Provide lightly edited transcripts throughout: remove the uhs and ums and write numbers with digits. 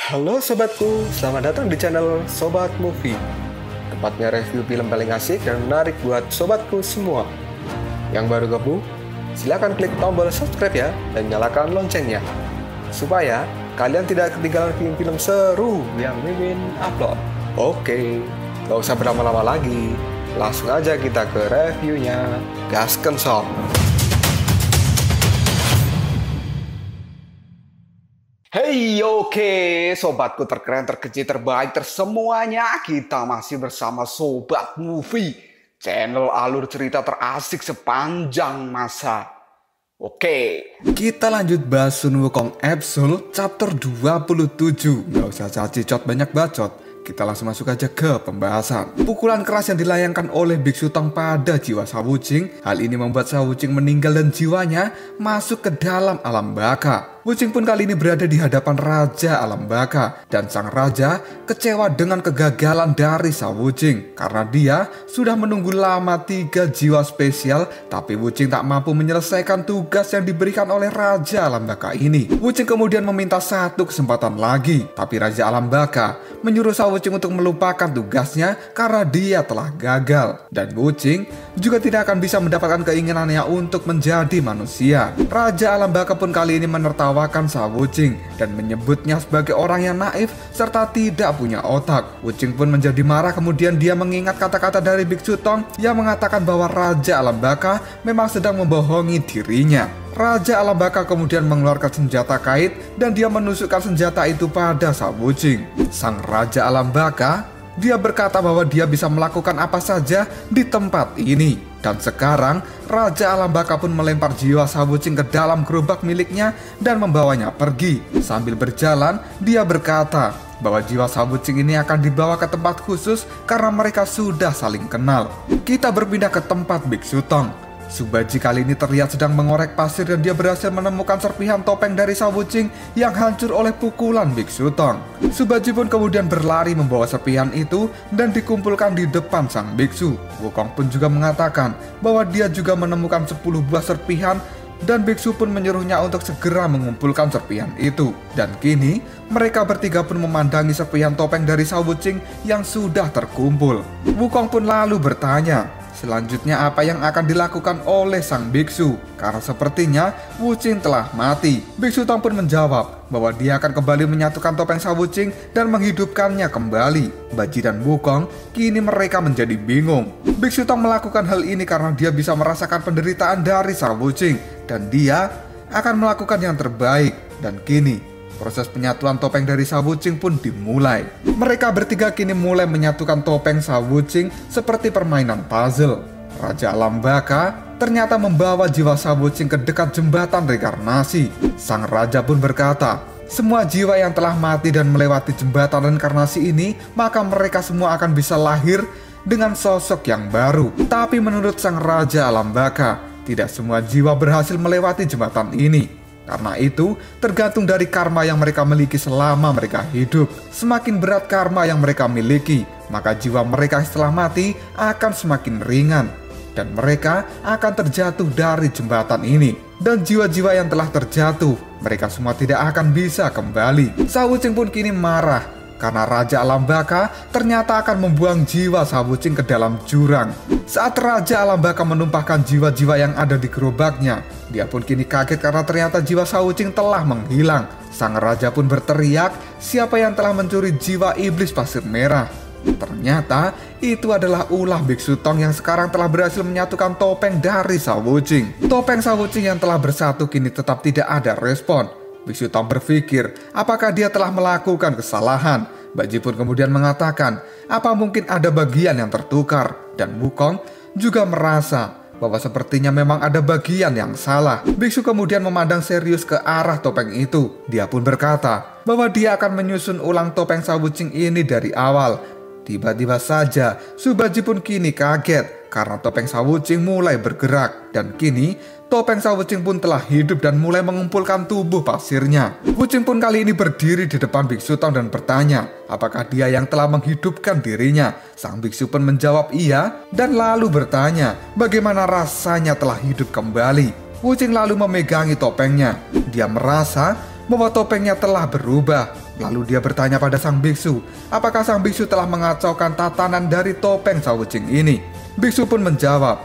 Halo sobatku, selamat datang di channel Sobat Movie. Tempatnya review film paling asik dan menarik buat sobatku semua. Yang baru gabung, silahkan klik tombol subscribe ya dan nyalakan loncengnya, supaya kalian tidak ketinggalan film-film seru yang Mimin upload. Oke, gak usah berlama-lama lagi, langsung aja kita ke reviewnya. Gasken sob. Hey, oke, sobatku terkeren, terkecil, terbaik, tersemuanya. Kita masih bersama Sobat Movie, channel alur cerita terasik sepanjang masa. Oke, kita lanjut bahas Sun Wukong episode chapter 27. Gak usah cacicot banyak bacot, kita langsung masuk aja ke pembahasan. Pukulan keras yang dilayangkan oleh Biksu Tong pada jiwa Sawuching. Hal ini membuat Sawuching meninggal dan jiwanya masuk ke dalam alam baka. Wuching pun kali ini berada di hadapan Raja Alam Baka, dan sang raja kecewa dengan kegagalan dari Sawuching karena dia sudah menunggu lama 3 jiwa spesial, tapi Wuching tak mampu menyelesaikan tugas yang diberikan oleh Raja Alam Baka ini. Wuching kemudian meminta 1 kesempatan lagi, tapi Raja Alam Baka menyuruh Sawuching untuk melupakan tugasnya karena dia telah gagal, dan Wuching juga tidak akan bisa mendapatkan keinginannya untuk menjadi manusia. Raja Alam Baka pun kali ini menertawakan Sawuching dan menyebutnya sebagai orang yang naif serta tidak punya otak. Wuching pun menjadi marah, kemudian dia mengingat kata-kata dari Biksu Tong yang mengatakan bahwa Raja Alam Baka memang sedang membohongi dirinya. Raja Alam Baka kemudian mengeluarkan senjata kait dan dia menusukkan senjata itu pada Sawuching. Sang Raja Alam Baka, dia berkata bahwa dia bisa melakukan apa saja di tempat ini. Dan sekarang Raja Alam Baka pun melempar jiwa Sawuching ke dalam gerobak miliknya dan membawanya pergi. Sambil berjalan, dia berkata bahwa jiwa Sawuching ini akan dibawa ke tempat khusus karena mereka sudah saling kenal. Kita berpindah ke tempat Biksu Tong. Subaji kali ini terlihat sedang mengorek pasir dan dia berhasil menemukan serpihan topeng dari Sawuching yang hancur oleh pukulan Biksu Tong. Subaji pun kemudian berlari membawa serpihan itu dan dikumpulkan di depan sang biksu. Wukong pun juga mengatakan bahwa dia juga menemukan 10 buah serpihan dan biksu pun menyuruhnya untuk segera mengumpulkan serpihan itu. Dan kini mereka bertiga pun memandangi serpihan topeng dari Sawuching yang sudah terkumpul. Wukong pun lalu bertanya, selanjutnya apa yang akan dilakukan oleh sang biksu? Karena sepertinya Wuching telah mati. Biksu Tong pun menjawab bahwa dia akan kembali menyatukan topeng Sawuching dan menghidupkannya kembali. Baji dan Wukong kini mereka menjadi bingung. Biksu Tong melakukan hal ini karena dia bisa merasakan penderitaan dari Sawuching dan dia akan melakukan yang terbaik. Dan kini proses penyatuan topeng dari Sawuching pun dimulai. Mereka bertiga kini mulai menyatukan topeng Sawuching seperti permainan puzzle. Raja Alam Baka ternyata membawa jiwa Sawuching ke dekat jembatan reinkarnasi. Sang raja pun berkata, semua jiwa yang telah mati dan melewati jembatan reinkarnasi ini, maka mereka semua akan bisa lahir dengan sosok yang baru. Tapi menurut sang Raja Alam Baka, tidak semua jiwa berhasil melewati jembatan ini. Karena itu, tergantung dari karma yang mereka miliki selama mereka hidup. Semakin berat karma yang mereka miliki, maka jiwa mereka setelah mati akan semakin ringan. Dan mereka akan terjatuh dari jembatan ini. Dan jiwa-jiwa yang telah terjatuh, mereka semua tidak akan bisa kembali. Sawuching pun kini marah karena Raja Alam Baka ternyata akan membuang jiwa Sawuching ke dalam jurang. Saat Raja Alam Baka menumpahkan jiwa-jiwa yang ada di gerobaknya, dia pun kini kaget karena ternyata jiwa Sawuching telah menghilang. Sang raja pun berteriak, siapa yang telah mencuri jiwa iblis pasir merah? Ternyata itu adalah ulah Biksu Tong yang sekarang telah berhasil menyatukan topeng dari Sawuching. Topeng Sawuching yang telah bersatu kini tetap tidak ada respon. Biksu Tong berpikir, apakah dia telah melakukan kesalahan? Baji pun kemudian mengatakan, apa mungkin ada bagian yang tertukar? Dan Wukong juga merasa bahwa sepertinya memang ada bagian yang salah. Biksu kemudian memandang serius ke arah topeng itu. Dia pun berkata bahwa dia akan menyusun ulang topeng Sawuching ini dari awal. Tiba-tiba saja Subaji pun kini kaget karena topeng Sawuching mulai bergerak. Dan kini topeng Sawuching pun telah hidup dan mulai mengumpulkan tubuh pasirnya. Wuching pun kali ini berdiri di depan Biksu Tong dan bertanya, apakah dia yang telah menghidupkan dirinya? Sang biksu pun menjawab iya dan lalu bertanya, bagaimana rasanya telah hidup kembali? Wuching lalu memegangi topengnya. Dia merasa bahwa topengnya telah berubah. Lalu dia bertanya pada sang biksu, apakah sang biksu telah mengacaukan tatanan dari topeng Shawujing ini. Biksu pun menjawab,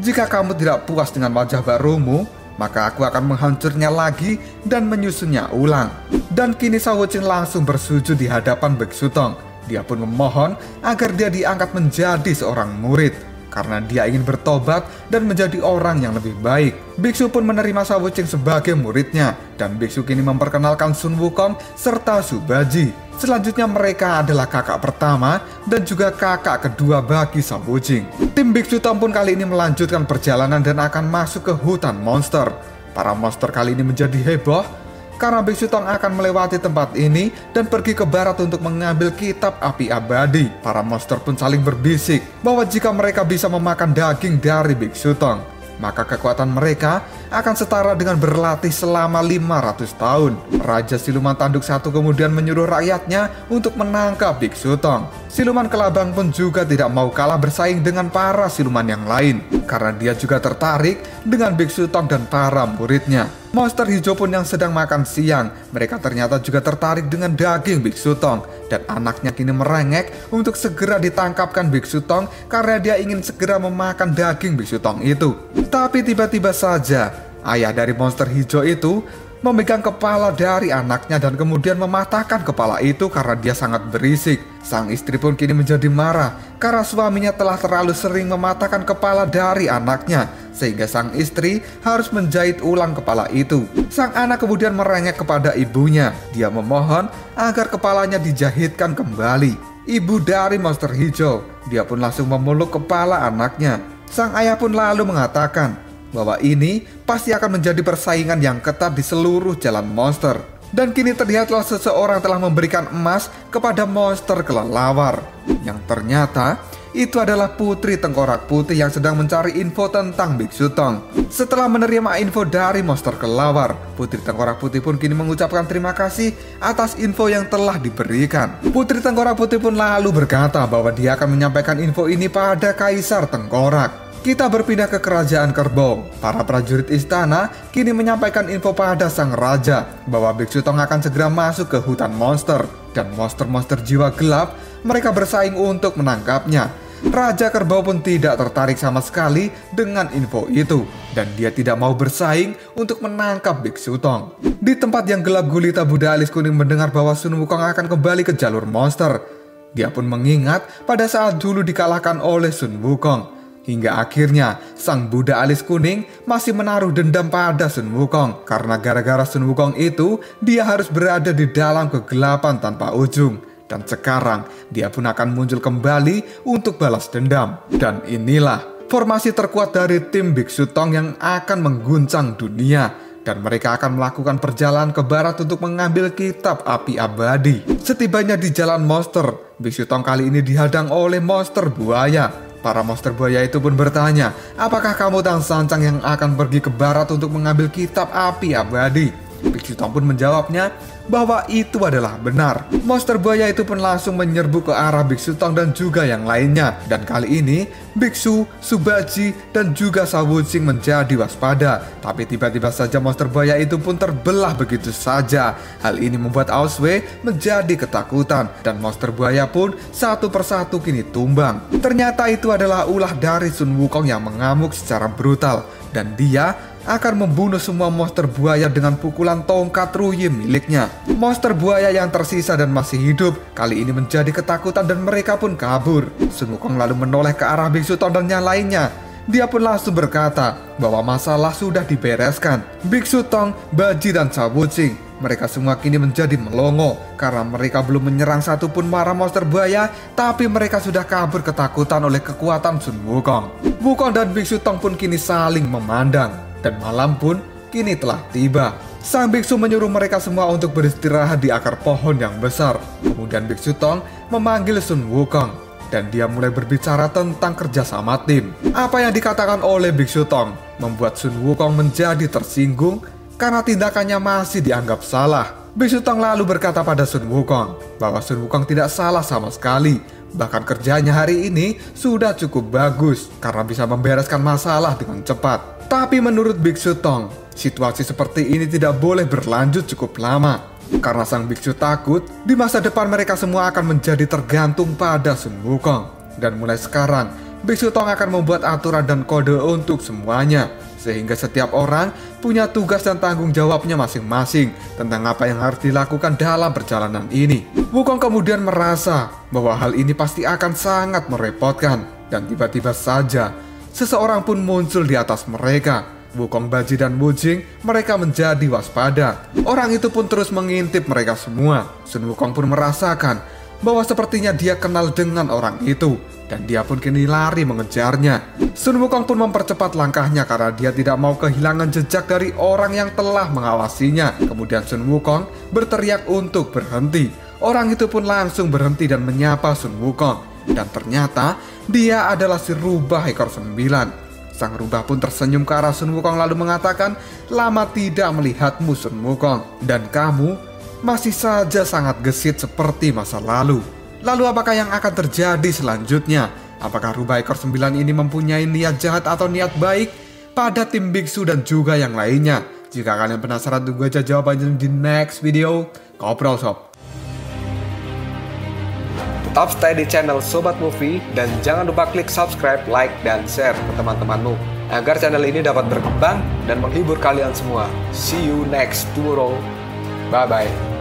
jika kamu tidak puas dengan wajah barumu, maka aku akan menghancurnya lagi dan menyusunnya ulang. Dan kini Shawujing langsung bersujud di hadapan Biksu Tong. Dia pun memohon agar dia diangkat menjadi seorang murid, karena dia ingin bertobat dan menjadi orang yang lebih baik. Biksu pun menerima Shawujing sebagai muridnya, dan biksu kini memperkenalkan Sun Wukong serta Subaji. Selanjutnya mereka adalah kakak pertama dan juga kakak kedua bagi Shawujing. Tim Biksu Tong pun kali ini melanjutkan perjalanan dan akan masuk ke hutan monster. Para monster kali ini menjadi heboh karena Biksu Tong akan melewati tempat ini dan pergi ke barat untuk mengambil kitab api abadi. Para monster pun saling berbisik bahwa jika mereka bisa memakan daging dari Biksu Tong, maka kekuatan mereka akan setara dengan berlatih selama 500 tahun. Raja Siluman Tanduk Satu kemudian menyuruh rakyatnya untuk menangkap Biksu Tong. Siluman Kelabang pun juga tidak mau kalah bersaing dengan para siluman yang lain, karena dia juga tertarik dengan Biksu Tong dan para muridnya. Monster hijau pun yang sedang makan siang, mereka ternyata juga tertarik dengan daging Biksu Tong, dan anaknya kini merengek untuk segera ditangkapkan Biksu Tong karena dia ingin segera memakan daging Biksu Tong itu. Tapi tiba-tiba saja ayah dari monster hijau itu memegang kepala dari anaknya dan kemudian mematahkan kepala itu karena dia sangat berisik. Sang istri pun kini menjadi marah karena suaminya telah terlalu sering mematahkan kepala dari anaknya, sehingga sang istri harus menjahit ulang kepala itu. Sang anak kemudian merengek kepada ibunya. Dia memohon agar kepalanya dijahitkan kembali. Ibu dari monster hijau, dia pun langsung memeluk kepala anaknya. Sang ayah pun lalu mengatakan bahwa ini pasti akan menjadi persaingan yang ketat di seluruh jalan monster. Dan kini terlihatlah seseorang telah memberikan emas kepada monster kelelawar, yang ternyata itu adalah Putri Tengkorak Putih yang sedang mencari info tentang Biksu Tong. Setelah menerima info dari monster kelelawar, Putri Tengkorak Putih pun kini mengucapkan terima kasih atas info yang telah diberikan. Putri Tengkorak Putih pun lalu berkata bahwa dia akan menyampaikan info ini pada Kaisar Tengkorak. Kita berpindah ke kerajaan Kerbau. Para prajurit istana kini menyampaikan info pada sang raja bahwa Biksu Tong akan segera masuk ke hutan monster, dan monster-monster jiwa gelap mereka bersaing untuk menangkapnya. Raja Kerbau pun tidak tertarik sama sekali dengan info itu, dan dia tidak mau bersaing untuk menangkap Biksu Tong. Di tempat yang gelap gulita, Buddha Alis Kuning mendengar bahwa Sun Wukong akan kembali ke jalur monster. Dia pun mengingat pada saat dulu dikalahkan oleh Sun Wukong. Hingga akhirnya sang Buddha Alis Kuning masih menaruh dendam pada Sun Wukong, karena gara-gara Sun Wukong itu dia harus berada di dalam kegelapan tanpa ujung. Dan sekarang dia pun akan muncul kembali untuk balas dendam. Dan inilah formasi terkuat dari tim Biksu Tong yang akan mengguncang dunia, dan mereka akan melakukan perjalanan ke barat untuk mengambil kitab api abadi. Setibanya di jalan monster, Biksu Tong kali ini dihadang oleh monster buaya. Para monster buaya itu pun bertanya, apakah kamu dan Sancang yang akan pergi ke barat untuk mengambil kitab api abadi? Biksu Tong pun menjawabnya bahwa itu adalah benar. Monster buaya itu pun langsung menyerbu ke arah Biksu Tong dan juga yang lainnya. Dan kali ini Biksu, Subaji, dan juga Shawujing menjadi waspada. Tapi tiba-tiba saja monster buaya itu pun terbelah begitu saja. Hal ini membuat Aosway menjadi ketakutan, dan monster buaya pun satu persatu kini tumbang. Ternyata itu adalah ulah dari Sun Wukong yang mengamuk secara brutal, dan dia akan membunuh semua monster buaya dengan pukulan tongkat Ruyi miliknya. Monster buaya yang tersisa dan masih hidup kali ini menjadi ketakutan dan mereka pun kabur. Sun Wukong lalu menoleh ke arah Biksu Tong dan yang lainnya. Dia pun langsung berkata bahwa masalah sudah dibereskan. Biksu Tong, Baji, dan Shawujing, mereka semua kini menjadi melongo karena mereka belum menyerang satupun para monster buaya, tapi mereka sudah kabur ketakutan oleh kekuatan Sun Wukong. Wukong dan Biksu Tong pun kini saling memandang. Dan malam pun kini telah tiba. Sang biksu menyuruh mereka semua untuk beristirahat di akar pohon yang besar. Kemudian Biksu Tong memanggil Sun Wukong, dan dia mulai berbicara tentang kerjasama tim. Apa yang dikatakan oleh Biksu Tong membuat Sun Wukong menjadi tersinggung karena tindakannya masih dianggap salah. Biksu Tong lalu berkata pada Sun Wukong bahwa Sun Wukong tidak salah sama sekali. Bahkan kerjanya hari ini sudah cukup bagus karena bisa membereskan masalah dengan cepat. Tapi menurut Biksu Tong, situasi seperti ini tidak boleh berlanjut cukup lama. Karena sang biksu takut, di masa depan mereka semua akan menjadi tergantung pada Sun Wukong. Dan mulai sekarang, Biksu Tong akan membuat aturan dan kode untuk semuanya, sehingga setiap orang punya tugas dan tanggung jawabnya masing-masing tentang apa yang harus dilakukan dalam perjalanan ini. Wukong kemudian merasa bahwa hal ini pasti akan sangat merepotkan, dan tiba-tiba saja seseorang pun muncul di atas mereka. Wukong, Baji, dan Wujing, mereka menjadi waspada. Orang itu pun terus mengintip mereka semua. Sun Wukong pun merasakan bahwa sepertinya dia kenal dengan orang itu, dan dia pun kini lari mengejarnya. Sun Wukong pun mempercepat langkahnya karena dia tidak mau kehilangan jejak dari orang yang telah mengawasinya. Kemudian Sun Wukong berteriak untuk berhenti. Orang itu pun langsung berhenti dan menyapa Sun Wukong. Dan ternyata dia adalah si rubah ekor 9. Sang rubah pun tersenyum ke arah Sun Wukong lalu mengatakan, "Lama tidak melihatmu, Sun Wukong, dan kamu masih saja sangat gesit seperti masa lalu." Lalu apakah yang akan terjadi selanjutnya? Apakah rubah ekor 9 ini mempunyai niat jahat atau niat baik pada tim biksu dan juga yang lainnya? Jika kalian penasaran, tunggu aja jawabannya di next video. Ngobrol Sob. Tetap stay di channel Sobat Movie dan jangan lupa klik subscribe, like, dan share ke teman-temanmu agar channel ini dapat berkembang dan menghibur kalian semua. See you next tomorrow. Bye-bye.